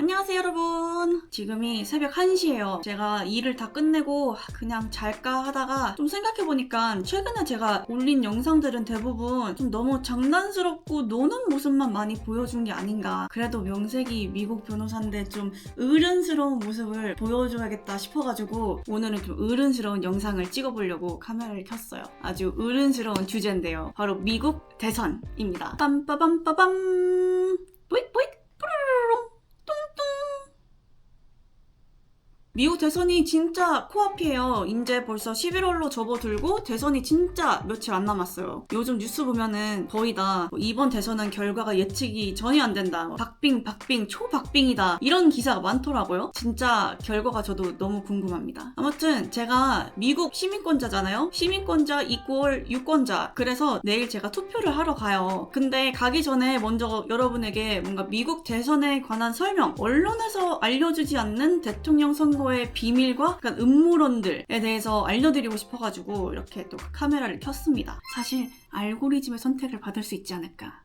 안녕하세요 여러분. 지금이 새벽 1시예요. 제가 일을 다 끝내고 그냥 잘까 하다가 좀 생각해보니까 최근에 제가 올린 영상들은 대부분 좀 너무 장난스럽고 노는 모습만 많이 보여준 게 아닌가. 그래도 명색이 미국 변호사인데 좀 어른스러운 모습을 보여줘야겠다 싶어가지고 오늘은 좀 어른스러운 영상을 찍어보려고 카메라를 켰어요. 아주 어른스러운 주제인데요. 바로 미국 대선입니다. 빰빠밤빠밤 뿌익뿌익 미국 대선이 진짜 코앞이에요. 이제 벌써 11월로 접어들고 대선이 진짜 며칠 안 남았어요. 요즘 뉴스 보면은 거의 다 이번 대선은 결과가 예측이 전혀 안 된다. 박빙, 초박빙이다. 이런 기사가 많더라고요. 진짜 결과가 저도 너무 궁금합니다. 아무튼 제가 미국 시민권자잖아요. 시민권자 이꼴 유권자. 그래서 내일 제가 투표를 하러 가요. 근데 가기 전에 먼저 여러분에게 뭔가 미국 대선에 관한 설명, 언론에서 알려주지 않는 대통령 선거의 비밀과 약간 음모론들에 대해서 알려드리고 싶어가지고 이렇게 또 카메라를 켰습니다. 사실 알고리즘의 선택을 받을 수 있지 않을까.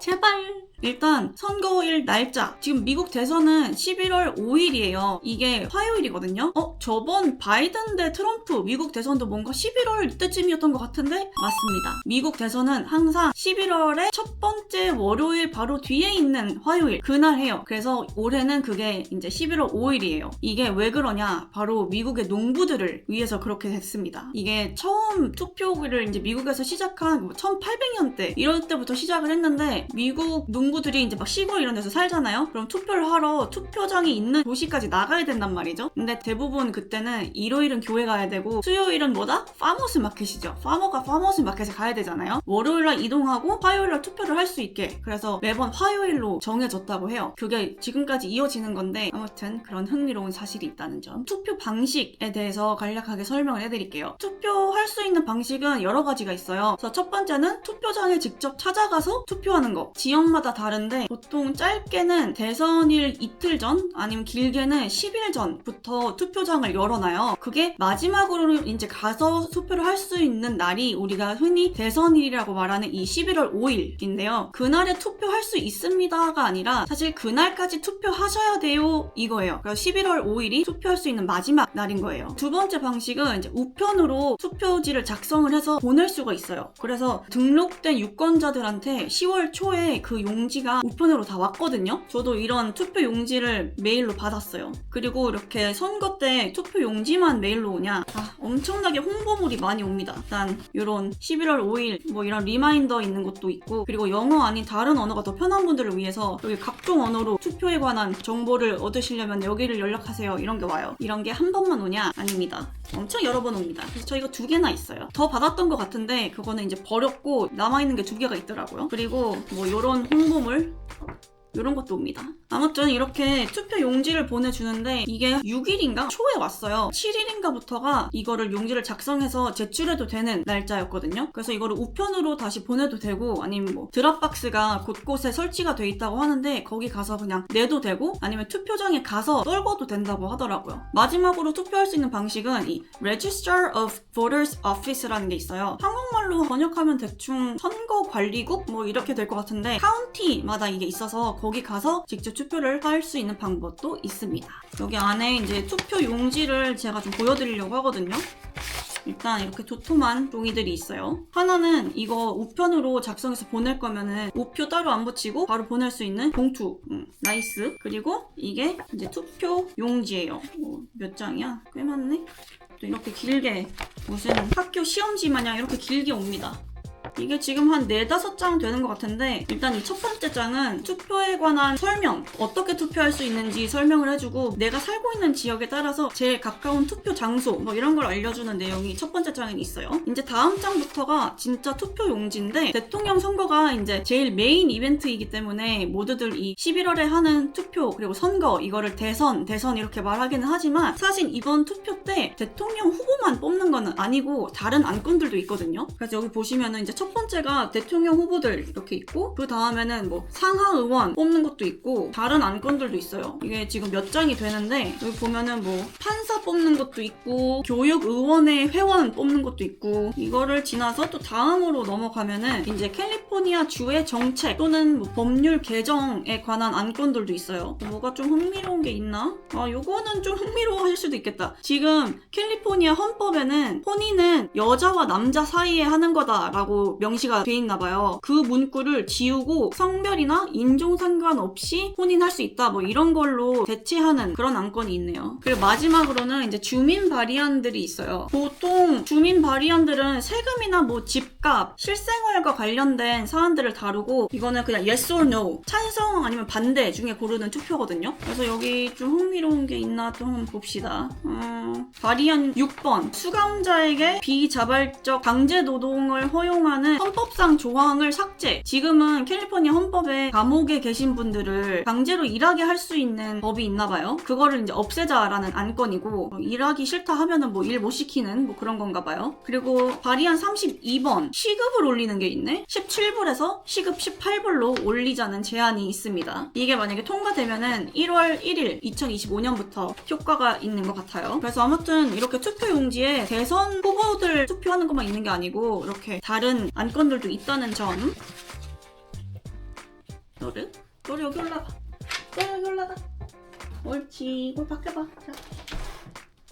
제발! 일단 선거일 날짜. 지금 미국 대선은 11월 5일이에요. 이게 화요일이거든요. 저번 바이든 대 트럼프 미국 대선도 뭔가 11월 이때쯤이었던 것 같은데? 맞습니다. 미국 대선은 항상 11월의 첫 번째 월요일 바로 뒤에 있는 화요일 그날 해요. 그래서 올해는 그게 이제 11월 5일이에요. 이게 왜 그러냐? 바로 미국의 농부들을 위해서 그렇게 됐습니다. 이게 처음 투표를 이제 미국에서 시작한 1800년대 이럴 때부터 시작을 했는데 미국 농부들이 이제 막 시골 이런 데서 살잖아요. 그럼 투표를 하러 투표장이 있는 도시까지 나가야 된단 말이죠. 근데 대부분 그때는 일요일은 교회 가야 되고 수요일은 뭐다? 파머스 마켓이죠. 파머가 파머스 마켓에 가야 되잖아요. 월요일날 이동하고 화요일날 투표를 할 수 있게 그래서 매번 화요일로 정해졌다고 해요. 그게 지금까지 이어지는 건데 아무튼 그런 흥미로운 사실이 있다는 점. 투표 방식에 대해서 간략하게 설명을 해드릴게요. 투표할 수 있는 방식은 여러 가지가 있어요. 그래서 첫 번째는 투표장에 직접 찾아가서 투표하는 거. 지역마다 다른데 보통 짧게는 대선일 이틀 전 아니면 길게는 10일 전부터 투표장을 열어놔요. 그게 마지막으로 이제 가서 투표를 할 수 있는 날이 우리가 흔히 대선일이라고 말하는 이 11월 5일인데요. 그날에 투표할 수 있습니다가 아니라 사실 그날까지 투표하셔야 돼요 이거예요. 그래서 11월 5일이 투표할 수 있는 마지막 날인 거예요. 두 번째 방식은 이제 우편으로 투표지를 작성을 해서 보낼 수가 있어요. 그래서 등록된 유권자들한테 10월 초에 그 용지가 우편으로 다 왔거든요. 저도 이런 투표 용지를 메일로 받았어요. 그리고 이렇게 선거 때 투표 용지만 메일로 오냐? 엄청나게 홍보물이 많이 옵니다. 일단 이런 11월 5일 뭐 이런 리마인더 있는 것도 있고 그리고 영어 아닌 다른 언어가 더 편한 분들을 위해서 여기 각종 언어로 투표에 관한 정보를 얻으시려면 여기를 연락하세요. 이런 게 와요. 이런 게 한 번만 오냐? 아닙니다. 엄청 여러 번 옵니다. 그래서 저희가 2개나 있어요. 더 받았던 것 같은데 그거는 이제 버렸고 남아있는 게 2개가 있더라고요. 그리고 뭐 이런 홍보물 이런 것도 옵니다. 아무튼 이렇게 투표 용지를 보내주는데 이게 6일인가? 초에 왔어요. 7일인가부터가 이거를 용지를 작성해서 제출해도 되는 날짜였거든요. 그래서 이거를 우편으로 다시 보내도 되고 아니면 뭐 드랍박스가 곳곳에 설치가 돼 있다고 하는데 거기 가서 그냥 내도 되고 아니면 투표장에 가서 떨궈도 된다고 하더라고요. 마지막으로 투표할 수 있는 방식은 이 Register of Voters Office라는 게 있어요. 한국말로 번역하면 대충 선거관리국? 뭐 이렇게 될 것 같은데 카운티마다 이게 있어서 거기 가서 직접 투표를 할 수 있는 방법도 있습니다. 여기 안에 이제 투표 용지를 제가 좀 보여드리려고 하거든요. 일단 이렇게 도톰한 종이들이 있어요. 하나는 이거 우편으로 작성해서 보낼 거면은 우표 따로 안 붙이고 바로 보낼 수 있는 봉투. 나이스. 그리고 이게 이제 투표 용지예요. 몇 장이야? 꽤 많네? 또 이렇게 길게 무슨 학교 시험지 마냥 이렇게 길게 옵니다. 이게 지금 한 4-5장 되는 것 같은데 일단 이 첫 번째 장은 투표에 관한 설명, 어떻게 투표할 수 있는지 설명을 해주고 내가 살고 있는 지역에 따라서 제일 가까운 투표 장소 뭐 이런 걸 알려주는 내용이 첫 번째 장에 있어요. 이제 다음 장부터가 진짜 투표 용지인데 대통령 선거가 이제 제일 메인 이벤트이기 때문에 모두들 이 11월에 하는 투표 그리고 선거 이거를 대선 이렇게 말하기는 하지만 사실 이번 투표 때 대통령 후보만 뽑는 거는 아니고 다른 안건들도 있거든요. 그래서 여기 보시면은 이제 첫 첫 번째가 대통령 후보들 이렇게 있고, 그 다음에는 뭐 상하 의원 뽑는 것도 있고 다른 안건들도 있어요. 이게 지금 몇 장이 되는데 여기 보면은 뭐 판사 뽑는 것도 있고 교육의원회 회원 뽑는 것도 있고, 이거를 지나서 또 다음으로 넘어가면은 이제 캘리포니아 주의 정책 또는 뭐 법률 개정에 관한 안건들도 있어요. 뭐가 좀 흥미로운 게 있나? 요거는 좀 흥미로워하실 수도 있겠다. 지금 캘리포니아 헌법에는 혼인은 여자와 남자 사이에 하는 거다라고 명시가 돼 있나 봐요. 그 문구를 지우고 성별이나 인종 상관없이 혼인할 수 있다, 뭐 이런 걸로 대체하는 그런 안건이 있네요. 그리고 마지막으로는 이제 주민 발의안들이 있어요. 보통 주민 발의안들은 세금이나 뭐 집값, 실생활과 관련된 사안들을 다루고, 이거는 그냥 yes or no, 찬성 아니면 반대 중에 고르는 투표거든요. 그래서 여기 좀 흥미로운 게 있나 또 한번 봅시다. 발의안 6번, 수감자에게 비자발적 강제 노동을 허용하는 헌법상 조항을 삭제. 지금은 캘리포니아 헌법에 감옥에 계신 분들을 강제로 일하게 할 수 있는 법이 있나 봐요. 그거를 이제 없애자라는 안건이고, 일하기 싫다 하면은 뭐 일 못 시키는 뭐 그런 건가 봐요. 그리고 발의안 32번, 시급을 올리는 게 있네. 17불에서 시급 18불로 올리자는 제안이 있습니다. 이게 만약에 통과되면은 1월 1일 2025년부터 효과가 있는 것 같아요. 그래서 아무튼 이렇게 투표 용지에 대선 후보들 투표하는 것만 있는 게 아니고 이렇게 다른 안건들도 있다는 점. 너를 여기 올라가. 여기 올라가. 옳지. 이걸 바뀌어봐. 자.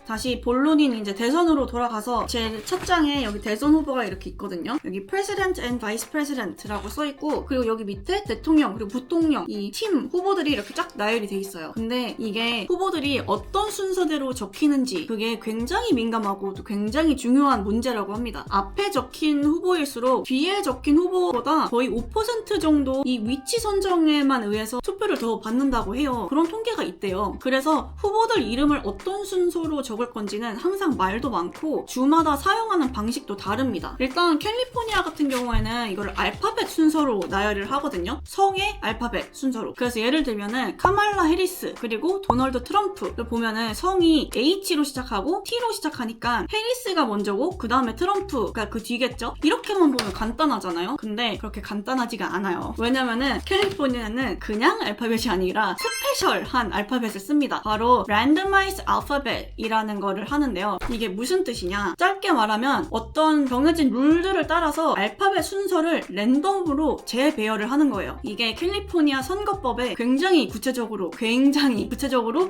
다시 본론인 이제 대선으로 돌아가서 제 첫 장에 여기 대선 후보가 이렇게 있거든요. 여기 President and Vice President라고 써있고, 그리고 여기 밑에 대통령 그리고 부통령 이 팀 후보들이 이렇게 쫙 나열이 돼 있어요. 근데 이게 후보들이 어떤 순서대로 적히는지 그게 굉장히 민감하고 또 굉장히 중요한 문제라고 합니다. 앞에 적힌 후보일수록 뒤에 적힌 후보보다 거의 5% 정도 이 위치 선정에만 의해서 투표를 더 받는다고 해요. 그런 통계가 있대요. 그래서 후보들 이름을 어떤 순서로 적을 건지는 항상 말도 많고 주마다 사용하는 방식도 다릅니다. 일단 캘리포니아 같은 경우에는 이걸 알파벳 순서로 나열을 하거든요. 성의 알파벳 순서로. 그래서 예를 들면은 카말라 해리스 그리고 도널드 트럼프를 보면은 성이 H로 시작하고 T로 시작하니까 해리스가 먼저고 그 다음에 트럼프가 그 뒤겠죠? 이렇게만 보면 간단하잖아요. 근데 그렇게 간단하지가 않아요. 왜냐면은 캘리포니아는 그냥 알파벳이 아니라 스페셜한 알파벳을 씁니다. 바로 randomized alphabet이라는 거를 하는데요. 이게 무슨 뜻이냐? 짧게 말하면 어떤 정해진 룰들을 따라서 알파벳 순서를 랜덤으로 재배열을 하는 거예요. 이게 캘리포니아 선거법에 굉장히 구체적으로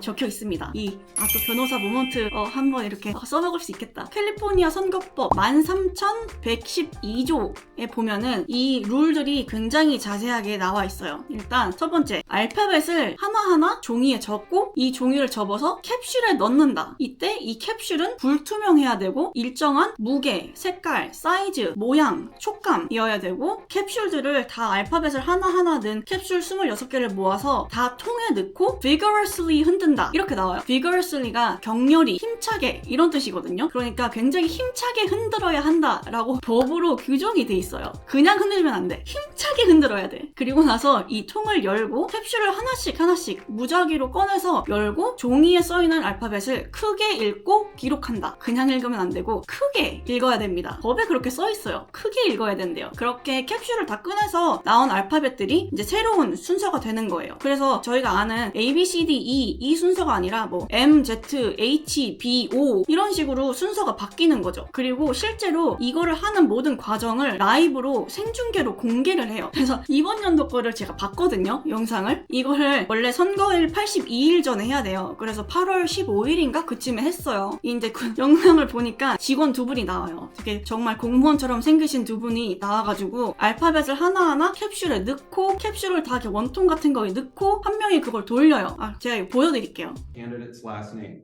적혀 있습니다. 또 변호사 모먼트 한번 이렇게 써먹을 수 있겠다. 캘리포니아 선거법 13,112조에 보면은 이 룰들이 굉장히 자세하게 나와 있어요. 일단 첫 번째, 알파벳을 하나하나 종이에 적고 이 종이를 접어서 캡슐에 넣는다. 이때 이 캡슐은 불투명해야 되고 일정한 무게, 색깔, 사이즈, 모양, 촉감이어야 되고, 캡슐들을 다 알파벳을 하나하나 넣은 캡슐 26개를 모아서 다 통에 넣고 vigorously 흔든다 이렇게 나와요. vigorously가 격렬히, 힘차게 이런 뜻이거든요. 그러니까 굉장히 힘차게 흔들어야 한다라고 법으로 규정이 돼 있어요. 그냥 흔들면 안 돼. 힘차게 흔들어야 돼. 그리고 나서 이 통을 열고 캡슐을 하나씩 무작위로 꺼내서 열고 종이에 써있는 알파벳을 크게 읽고 기록한다. 그냥 읽으면 안 되고 크게 읽어야 됩니다. 법에 그렇게 써있어요. 크게 읽어야 된대요. 그렇게 캡슐을 다 꺼내서 나온 알파벳들이 이제 새로운 순서가 되는 거예요. 그래서 저희가 아는 A, B, C, D, E 이 순서가 아니라 뭐 M, Z, H, B, O 이런 식으로 순서가 바뀌는 거죠. 그리고 실제로 이거를 하는 모든 과정을 라이브로 생중계로 공개를 해요. 그래서 이번 연도 거를 제가 봤거든요. 영상을. 이거를 원래 선거일 82일 전에 해야 돼요. 그래서 8월 15일인가 그쯤에 했어요. 이제 그 영상을 보니까 직원 두 분이 나와요. 되게 정말 공무원처럼 생기신 두 분이 나와가지고 알파벳을 하나하나 캡슐에 넣고 캡슐을 다 이렇게 원통 같은 거에 넣고 한 명이 그걸 돌려요. 제가 이거 보여드릴게요. Candidate's last name.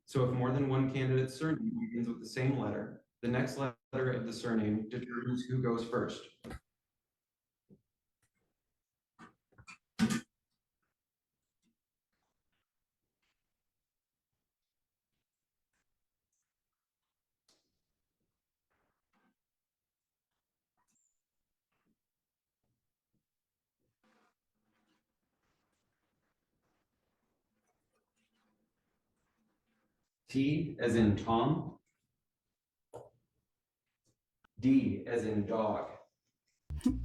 So if more than one candidate's surname begins with the same letter, the next letter of the surname determines who goes first. T as in Tom, D as in dog.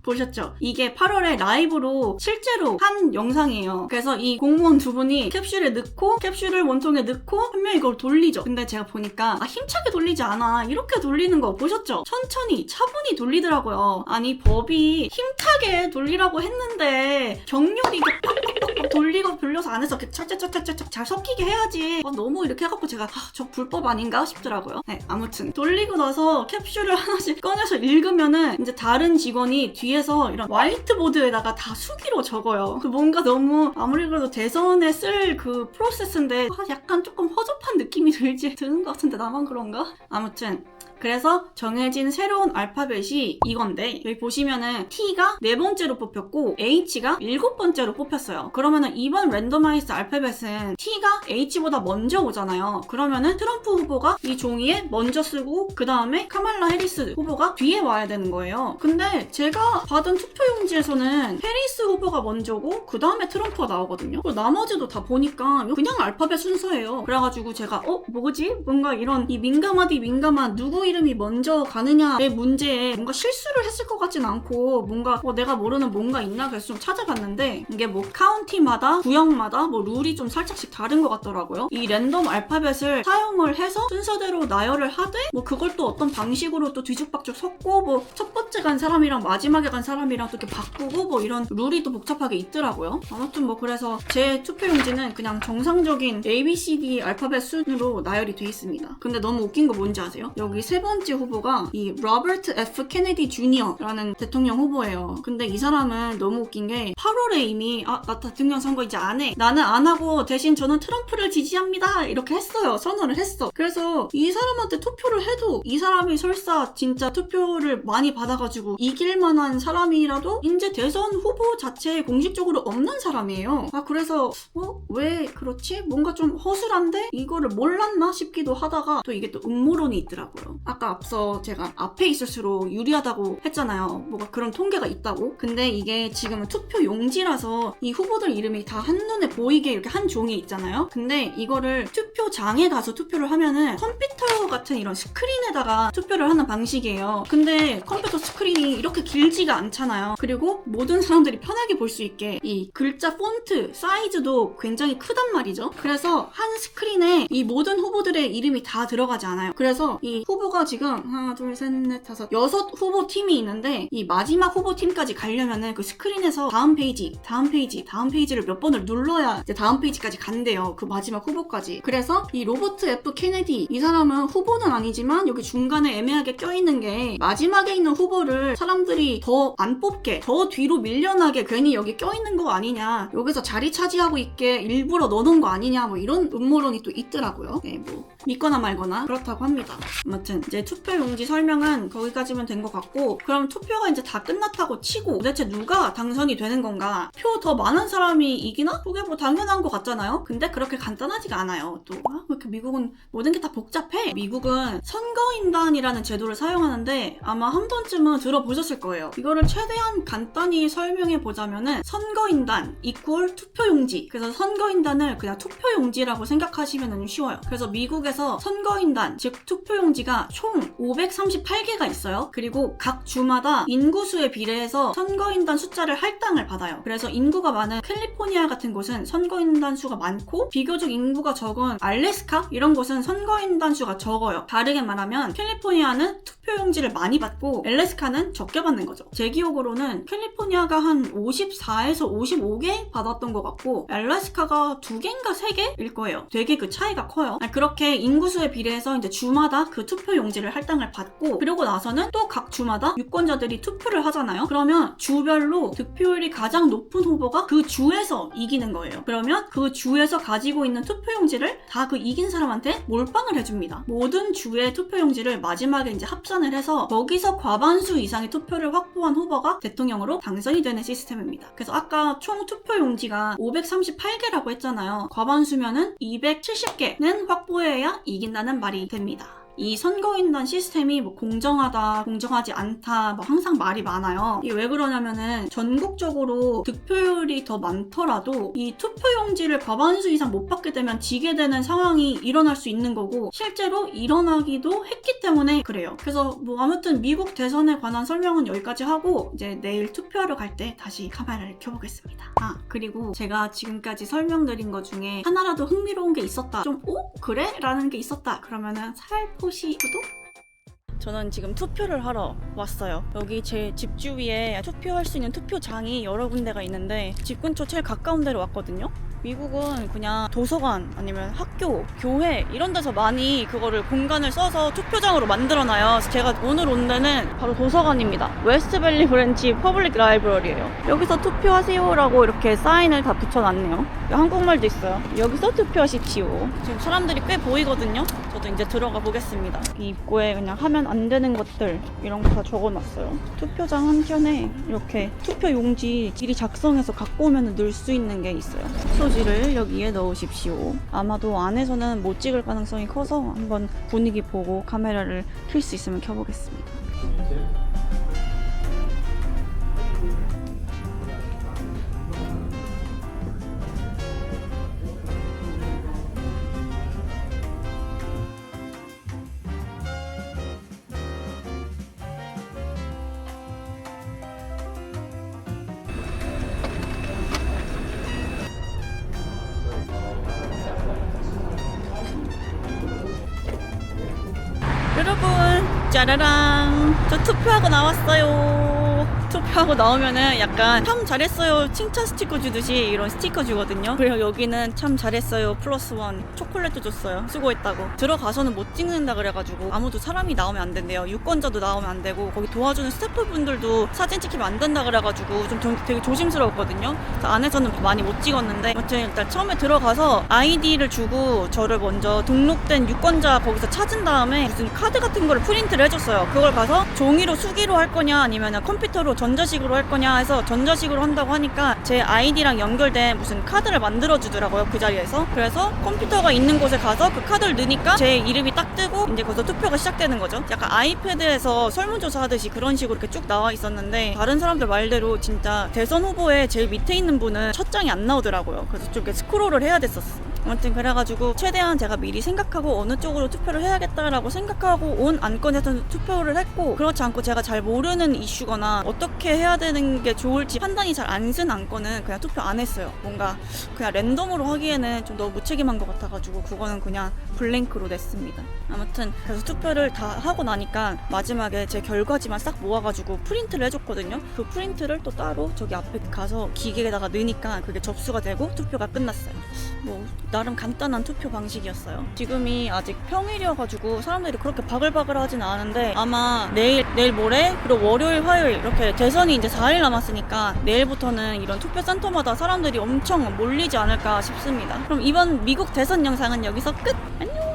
보셨죠? 이게 8월에 라이브로 실제로 한 영상이에요. 그래서 이 공무원 두 분이 캡슐에 넣고 캡슐을 원통에 넣고 한 명이 이걸 돌리죠. 근데 제가 보니까 힘차게 돌리지 않아. 이렇게 돌리는 거 보셨죠? 천천히 차분히 돌리더라고요. 아니 법이 힘차게 돌리라고 했는데 경렬이 팍팍팍 돌려서 안에서 이렇게 찰찰찰찰찰 잘 섞이게 해야지. 너무 이렇게 해갖고 제가 저 불법 아닌가 싶더라고요. 네, 아무튼 돌리고 나서 캡슐을 하나씩 꺼내서 읽으면은 이제 다른 직원이 뒤에서 이런 화이트보드에다가 다 수기로 적어요. 뭔가 너무 아무리 그래도 대선에 쓸 그 프로세스인데 약간 조금 허접한 느낌이 드는 것 같은데 나만 그런가? 아무튼 그래서 정해진 새로운 알파벳이 이건데 여기 보시면은 T가 4번째로 뽑혔고 H가 7번째로 뽑혔어요. 그러면은 이번 랜더마이즈 알파벳은 T가 H보다 먼저 오잖아요. 그러면은 트럼프 후보가 이 종이에 먼저 쓰고 그 다음에 카말라 해리스 후보가 뒤에 와야 되는 거예요. 근데 제가 받은 투표용지에서는 해리스 후보가 먼저고 그 다음에 트럼프가 나오거든요. 나머지도 다 보니까 그냥 알파벳 순서예요. 그래가지고 제가 뭐지? 뭔가 이런 이 민감한 누구 이름이 먼저 가느냐의 문제에 뭔가 실수를 했을 것 같진 않고 뭔가 내가 모르는 뭔가 있나 그래서 좀 찾아봤는데 이게 뭐 카운티마다 구역마다 뭐 룰이 좀 살짝씩 다른 것 같더라고요. 이 랜덤 알파벳을 사용을 해서 순서대로 나열을 하되 뭐 그걸 또 어떤 방식으로 또 뒤죽박죽 섞고 뭐 첫 번째 간 사람이랑 마지막에 간 사람이랑 또 이렇게 바꾸고 뭐 이런 룰이 또 복잡하게 있더라고요. 아무튼 뭐 그래서 제 투표용지는 그냥 정상적인 ABCD 알파벳 순으로 나열이 돼 있습니다. 근데 너무 웃긴 거 뭔지 아세요? 여기 세 번째 후보가 이 로버트 F 케네디 주니어라는 대통령 후보예요. 근데 이 사람은 너무 웃긴 게 8월에 이미 나 대통령 선거 이제 안 해. 나는 안 하고 대신 저는 트럼프를 지지합니다. 이렇게 했어요. 선언을 했어. 그래서 이 사람한테 투표를 해도 이 사람이 설사 진짜 투표를 많이 받아가지고 이길 만한 사람이라도 이제 대선 후보 자체에 공식적으로 없는 사람이에요. 그래서 왜 그렇지? 뭔가 좀 허술한데 이거를 몰랐나 싶기도 하다가 또 이게 또 음모론이 있더라고요. 아까 앞서 제가 앞에 있을수록 유리하다고 했잖아요. 뭐가 그런 통계가 있다고. 근데 이게 지금은 투표 용지라서 이 후보들 이름이 다 한눈에 보이게 이렇게 한 종이 있잖아요. 근데 이거를 투표장에 가서 투표를 하면은 컴퓨터 같은 이런 스크린에다가 투표를 하는 방식이에요. 근데 컴퓨터 스크린이 이렇게 길지가 않잖아요. 그리고 모든 사람들이 편하게 볼 수 있게 이 글자 폰트 사이즈도 굉장히 크단 말이죠. 그래서 한 스크린에 이 모든 후보들의 이름이 다 들어가지 않아요. 그래서 이 후보가 지금 하나, 둘, 셋, 넷, 다섯, 6 후보 팀이 있는데 이 마지막 후보 팀까지 가려면은 그 스크린에서 다음 페이지를 몇 번을 눌러야 이제 다음 페이지까지 간대요. 그 마지막 후보까지. 그래서 이 로버트 F 케네디 이 사람은 후보는 아니지만 여기 중간에 애매하게 껴있는 게 마지막에 있는 후보를 사람들이 더 안 뽑게 더 뒤로 밀려나게 괜히 여기 껴있는 거 아니냐, 여기서 자리 차지하고 있게 일부러 넣어놓은 거 아니냐, 뭐 이런 음모론이 또 있더라고요. 네, 뭐 믿거나 말거나 그렇다고 합니다. 아무튼 이제 투표용지 설명은 거기까지면 된 것 같고, 그럼 투표가 이제 다 끝났다고 치고 도대체 누가 당선이 되는 건가? 표 더 많은 사람이 이기나? 그게 뭐 당연한 것 같잖아요. 근데 그렇게 간단하지가 않아요. 또 왜 이렇게 미국은 모든 게 다 복잡해? 미국은 선거인단이라는 제도를 사용하는데 아마 한 번쯤은 들어보셨을 거예요. 이거를 최대한 간단히 설명해 보자면은 선거인단 이퀄 투표용지. 그래서 선거인단을 그냥 투표용지라고 생각하시면 쉬워요. 그래서 미국에서 선거인단 즉 투표용지가 총 538개가 있어요. 그리고 각 주마다 인구수에 비례해서 선거인단 숫자를 할당을 받아요. 그래서 인구가 많은 캘리포니아 같은 곳은 선거인단 수가 많고, 비교적 인구가 적은 알래스카 이런 곳은 선거인단 수가 적어요. 다르게 말하면 캘리포니아는 투표용지를 많이 받고 알래스카는 적게 받는 거죠. 제 기억으로는 캘리포니아가 한 54에서 55개 받았던 것 같고 알래스카가 2개인가 3개일 거예요. 되게 그 차이가 커요. 그렇게 인구수에 비례해서 이제 주마다 그 투표용지를 할당을 받고, 그러고 나서는 또 각 주마다 유권자들이 투표를 하잖아요. 그러면 주별로 득표율이 가장 높은 후보가 그 주에서 이기는 거예요. 그러면 그 주에서 가지고 있는 투표용지를 다 그 이긴 사람한테 몰빵을 해줍니다. 모든 주의 투표용지를 마지막에 이제 합산을 해서 거기서 과반수 이상의 투표를 확보한 후보가 대통령으로 당선이 되는 시스템입니다. 그래서 아까 총 투표용지가 538개라고 했잖아요. 과반수면은 270개는 확보해야 이긴다는 말이 됩니다. 이 선거인단 시스템이 뭐 공정하다, 공정하지 않다, 뭐 항상 말이 많아요. 이게 왜 그러냐면은 전국적으로 득표율이 더 많더라도 이 투표용지를 과반수 이상 못 받게 되면 지게 되는 상황이 일어날 수 있는 거고 실제로 일어나기도 했기 때문에 그래요. 그래서 뭐 아무튼 미국 대선에 관한 설명은 여기까지 하고 이제 내일 투표하러 갈 때 다시 카메라를 켜보겠습니다. 아, 그리고 제가 지금까지 설명드린 것 중에 하나라도 흥미로운 게 있었다, 좀 그래? 라는 게 있었다 그러면은 살포시 구독? 저는 지금 투표를 하러 왔어요. 여기 제 집 주위에 투표할 수 있는 투표장이 여러 군데가 있는데 집 근처 제일 가까운 데로 왔거든요. 미국은 그냥 도서관 아니면 학교, 교회 이런 데서 많이 그거를 공간을 써서 투표장으로 만들어놔요. 그래서 제가 오늘 온 데는 바로 도서관입니다. 웨스트밸리 브랜치 퍼블릭 라이브러리예요. 여기서 투표하세요라고 이렇게 사인을 다 붙여놨네요. 한국말도 있어요. 여기서 투표하십시오. 지금 사람들이 꽤 보이거든요. 저도 이제 들어가 보겠습니다. 이 입구에 그냥 하면 안 되는 것들 이런 거 다 적어놨어요. 투표장 한켠에 이렇게 투표 용지 미리 작성해서 갖고 오면 넣을 수 있는 게 있어요. 소지를 여기에 넣으십시오. 아마도 안에서는 못 찍을 가능성이 커서 한번 분위기 보고 카메라를 켤 수 있으면 켜보겠습니다. 여러분, 짜라랑, 저 투표하고 나왔어요. 투표하고 나오면은 약간 참 잘했어요 칭찬 스티커 주듯이 이런 스티커 주거든요. 그리고 여기는 참 잘했어요 +1 초콜릿도 줬어요. 수고했다고. 들어가서는 못 찍는다 그래가지고 아무도 사람이 나오면 안 된대요. 유권자도 나오면 안 되고 거기 도와주는 스태프분들도 사진 찍히면 안 된다 그래가지고 좀 되게 조심스러웠거든요. 그래서 안에서는 많이 못 찍었는데 아무튼 일단 처음에 들어가서 아이디를 주고 저를 먼저 등록된 유권자 거기서 찾은 다음에 무슨 카드 같은 거를 프린트를 해줬어요. 그걸 가서 종이로 수기로 할 거냐 아니면 컴퓨터로 전자식으로 할 거냐 해서 전자식으로 한다고 하니까 제 아이디랑 연결된 무슨 카드를 만들어 주더라고요. 그 자리에서. 그래서 컴퓨터가 있는 곳에 가서 그 카드를 넣으니까 제 이름이 딱 뜨고 이제 거기서 투표가 시작되는 거죠. 약간 아이패드에서 설문조사 하듯이 그런 식으로 이렇게 쭉 나와 있었는데 다른 사람들 말대로 진짜 대선 후보에 제일 밑에 있는 분은 첫 장이 안 나오더라고요. 그래서 좀 이렇게 스크롤을 해야 됐었어. 아무튼 그래가지고 최대한 제가 미리 생각하고 어느 쪽으로 투표를 해야겠다라고 생각하고 온 안건에서 투표를 했고, 그렇지 않고 제가 잘 모르는 이슈거나 어떻게 해야 되는 게 좋을지 판단이 잘 안 쓴 안건은 그냥 투표 안 했어요. 뭔가 그냥 랜덤으로 하기에는 좀 너무 무책임한 것 같아가지고 그거는 그냥 블랭크로 냈습니다. 아무튼 그래서 투표를 다 하고 나니까 마지막에 제 결과지만 싹 모아가지고 프린트를 해줬거든요. 그 프린트를 또 따로 저기 앞에 가서 기계에다가 넣으니까 그게 접수가 되고 투표가 끝났어요. 뭐 나름 간단한 투표 방식이었어요. 지금이 아직 평일이어가지고 사람들이 그렇게 바글바글 하진 않은데 아마 내일 모레 그리고 월요일 화요일 이렇게 대선이 이제 4일 남았으니까 내일부터는 이런 투표 센터마다 사람들이 엄청 몰리지 않을까 싶습니다. 그럼 이번 미국 대선 영상은 여기서 끝! 안녕!